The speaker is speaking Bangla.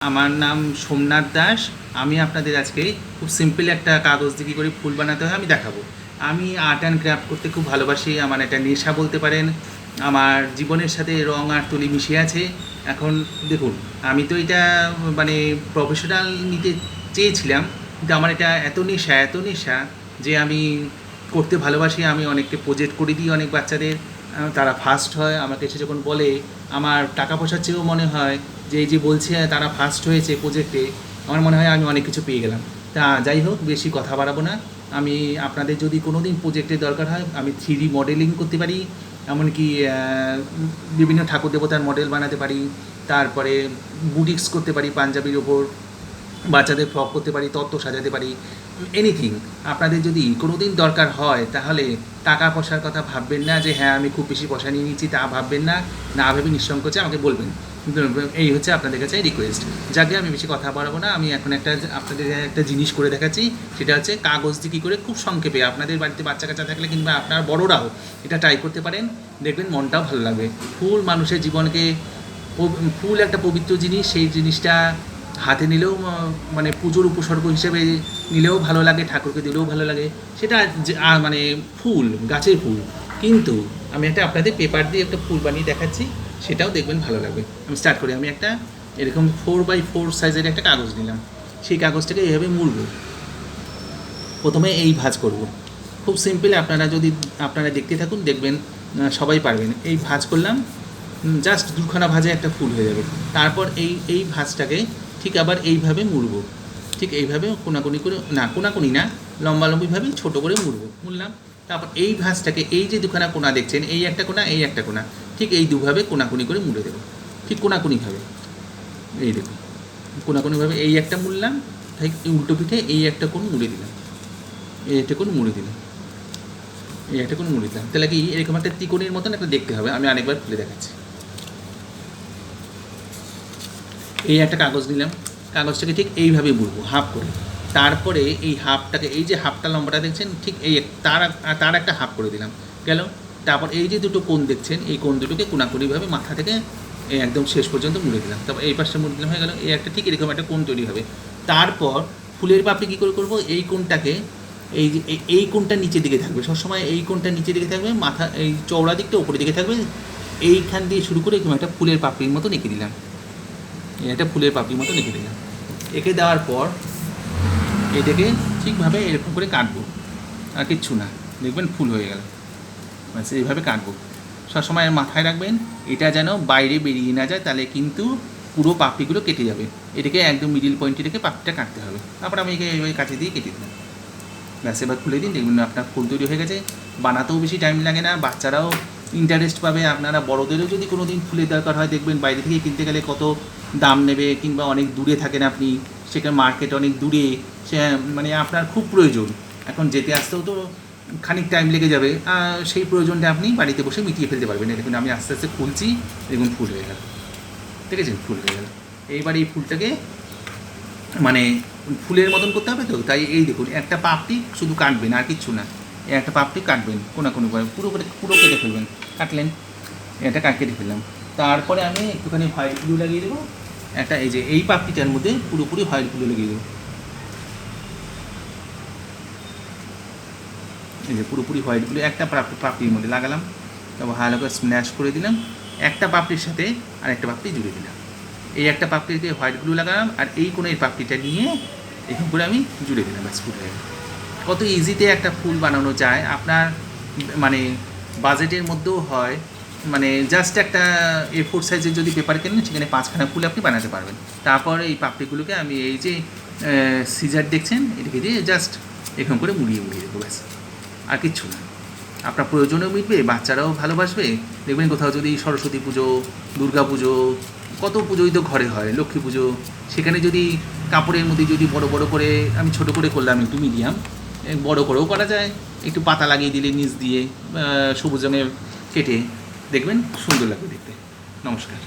আমার নাম সোমনাথ দাস। আমি আপনাদের আজকে খুব সিম্পল একটা কাগজ দিয়ে কী করে ফুল বানাতে হয় আমি দেখাবো। আমি আর্ট অ্যান্ড ক্রাফট করতে খুব ভালোবাসি। আমার একটা নেশা বলতে পারেন। আমার জীবনের সাথে রং আর তুলি মিশে আছে। এখন দেখুন, আমি তো এটা মানে প্রফেশনাল নিতে চেয়েছিলাম, কিন্তু আমার এটা এত নেশা যে আমি করতে ভালোবাসি। আমি অনেককে প্রজেক্ট করে দিই, অনেক বাচ্চাদের তারা ফার্স্ট হয়। আমাকে এসে যখন বলে, আমার টাকা পয়সার চেয়েও মনে হয় যে এই যে বলছে তারা ফার্স্ট হয়েছে প্রজেক্টে, আমার মনে হয় আমি অনেক কিছু পেয়ে গেলাম। তা যাই হোক, বেশি কথা বাড়াবো না। আমি আপনাদের যদি কোনো দিন প্রজেক্টের দরকার হয়, আমি 3D মডেলিং করতে পারি, এমনকি বিভিন্ন ঠাকুর দেবতার মডেল বানাতে পারি, তারপরে বুটিক্স করতে পারি, পাঞ্জাবির ওপর বাচ্চাদের ফ্রক করতে পারি, তত্ত্ব সাজাতে পারি, এনিথিং। আপনাদের যদি কোনো দিন দরকার হয়, তাহলে টাকা পয়সার কথা ভাববেন না যে হ্যাঁ আমি খুব বেশি পয়সা নিয়ে নিচ্ছি, তা ভাববেন না। না ভেবে নিঃসংকোচে আমাকে বলবেন। এই হচ্ছে আপনাদের কাছে রিকোয়েস্ট। যাকে আমি বেশি কথা বাড়াবো না। আমি এখন আপনাদের একটা জিনিস করে দেখাচ্ছি। সেটা হচ্ছে কাগজ দিয়ে কী করে খুব সংক্ষেপে, আপনাদের বাড়িতে বাচ্চা কাচ্চা থাকলে কিংবা আপনার বড়রাও এটা ট্রাই করতে পারেন। দেখবেন মনটাও ভালো লাগবে। ফুল মানুষের জীবনকে, ফুল একটা পবিত্র জিনিস। সেই জিনিসটা হাতে নিলেও মানে পুজোর উপসর্গ হিসেবে নিলেও ভালো লাগে, ঠাকুরকে দিলেও ভালো লাগে। সেটা মানে ফুল, গাছের ফুল। কিন্তু আমি একটা আপনাদের পেপার দিয়ে একটা ফুল বানিয়ে দেখাচ্ছি, সেটাও দেখবেন ভালো লাগবে। আমি স্টার্ট করি। আমি একটা এরকম 4x4 সাইজের একটা কাগজ নিলাম। সেই কাগজটাকে এইভাবে মুড়ব। প্রথমে এই ভাঁজ করব। খুব সিম্পল। আপনারা দেখতে থাকুন, দেখবেন সবাই পারবেন। এই ভাঁজ করলাম, জাস্ট দুখানা ভাঁজে একটা ফুল হয়ে যাবে। তারপর এই ভাঁজটাকে ঠিক আবার এইভাবে মুড়ব। ঠিক এইভাবে কোনাকুনি করে, না কোনাকুনি না, লম্বালম্বিভাবে ছোটো করে মুড়লাম। তারপর এই ভাঁজটাকে, এই যে দুখানা কোনা দেখছেন, এই একটা কোনা, এই একটা কোনা, ঠিক এই দুভাবে কোনাকুনি করে মুড়ে দেবো। ঠিক কোনাকুনিভাবে, এই দেখুন কোনাকুনিভাবে এই একটা মুড়লাম, ঠিক উল্টো পিঠে এই একটা কোণ মুড়ে দিলাম, এই একটা কোণ মুড়ে দিলাম, এই একটা কোণ মুড়ে দিলাম। তাহলে কি এরকম একটা ত্রিকোণের মতন একটা দেখতে হবে। আমি আরেকবার খুলে দেখাচ্ছি। এই একটা কাগজ নিলাম, কাগজটাকে ঠিক এইভাবে মুড়বো হাফ করে। তারপরে এই হাফটাকে, এই যে হাফটা লম্বাটা দেখছেন, ঠিক এই তার একটা হাফ করে দিলাম, গেল। তারপর এই যে দুটো কোণ দেখছেন, এই কোণ দুটোকে কোনাকুনিভাবে মাথা থেকে একদম শেষ পর্যন্ত মুড়ে দিলাম। তারপর এই পাশটা মুড়ে দিলাম, হয়ে গেল। এই একটা ঠিক এরকম একটা কোণ তৈরি হবে। তারপর ফুলের পাপড়ি কী করে করবো, এই কোণটাকে, এই কোণটা নিচের দিকে থাকবে সবসময়, এই কোণটা নিচের দিকে থাকবে, মাথা এই চওড়া দিকটা উপরের দিকে থাকবে। এইখান দিয়ে শুরু করে এরকম একটা ফুলের পাপড়ির মতো এঁকে দিলাম, এটা ফুলের পাপড়ির মতো এঁকে দিলাম। এঁকে দেওয়ার পর এটাকে ঠিকভাবে এরকম করে কাটবো, আর কিচ্ছু না, দেখবেন ফুল হয়ে গেল। ব্যাস এইভাবে কাটবো। সবসময় মাথায় রাখবেন, এটা যেন বাইরে বেরিয়ে না যায়, তাহলে কিন্তু পুরো পাপড়িগুলো কেটে যাবে। এটাকে একদম মিডিল পয়েন্টে রেখে পাপড়িটা কাটতে হবে। তারপর আমি একে এইভাবে কাছে দিয়ে কেটে দিলাম। ব্যাস এবার খুলে দিন, দেখবেন আপনার ফুল তৈরি হয়ে গেছে। বানাতেও বেশি টাইম লাগে না, বাচ্চারাও ইন্টারেস্ট পাবে। আপনারা বড়োদেরও যদি কোনো দিন ফুলের দরকার হয়, দেখবেন বাইরে থেকে কিনতে গেলে কত দাম নেবে, কিংবা অনেক দূরে থাকেন আপনি, সেখানে মার্কেট অনেক দূরে, সে মানে আপনার খুব প্রয়োজন, এখন যেতে আসতেও তো খানিক টাইম লেগে যাবে। সেই প্রয়োজনটা আপনি বাড়িতে বসে মিটিয়ে ফেলতে পারবেন। দেখুন আমি আস্তে আস্তে খুলছি, দেখুন ফুল হয়ে গেল, ঠিক আছে, ফুল হয়ে গেল। এইবার এই ফুলটাকে মানে ফুলের মতন করতে হবে তো, তাই এই দেখুন একটা পাপড়ি শুধু কাটবেন, আর কিচ্ছু না। একটা পাপড়ি কাটবেন কোনাকুনিভাবে, পুরো কেটে ফেলবেন। কাটলেন, এটা কেটে ফেললাম। তারপরে আমি একটুখানি হোয়াইট গ্লু লাগিয়ে দেবো। একটা এই যে এই পাপড়িটার মধ্যে পুরোপুরি হোয়াইট গ্লু লাগিয়ে দেবো। এই যে পুরোপুরি হোয়াইট গ্লু একটা পাপড়ির মধ্যে লাগালাম, তারপর ভালো করে স্ম্যাশ করে দিলাম। একটা পাপড়ির সাথে আর একটা পাপড়ি জুড়ে দিলাম। এই একটা পাপড়িতে হোয়াইট গ্লু লাগালাম, আর এই কোনো এই পাপড়িটা নিয়ে এরকম করে আমি জুড়ে দিলাম। ব্যাস ফুল হয়ে গেল। কত ইজিতে একটা ফুল বানানো যায়, আপনার মানে বাজেটের মধ্যেও হয়। মানে জাস্ট একটা A4 সাইজের যদি পেপার কেনেন, সেখানে 5খানা ফুল আপনি বানাতে পারবেন। তারপর এই পাপড়িগুলোকে আমি এই যে সিজার দেখছেন, এটাকে দিয়ে জাস্ট এরকম করে মুড়িয়ে দেবো। ব্যাস আর কিচ্ছু না। আপনার প্রয়োজনেও মিটবে, বাচ্চারাও ভালোবাসবে। দেখবেন কোথাও যদি সরস্বতী পুজো, দুর্গা পুজো, কত পুজোই তো ঘরে হয়, লক্ষ্মী পুজো, সেখানে যদি কাপড়ের মধ্যে যদি বড় বড় করে, আমি ছোট করে করলাম একটু মিডিয়াম, বড় করেও করা যায়, একটু পাতা লাগিয়ে দিলে নিচ দিয়ে সবুজ রঙের কেটে, দেখবেন সুন্দর লাগবে দেখতে। নমস্কার।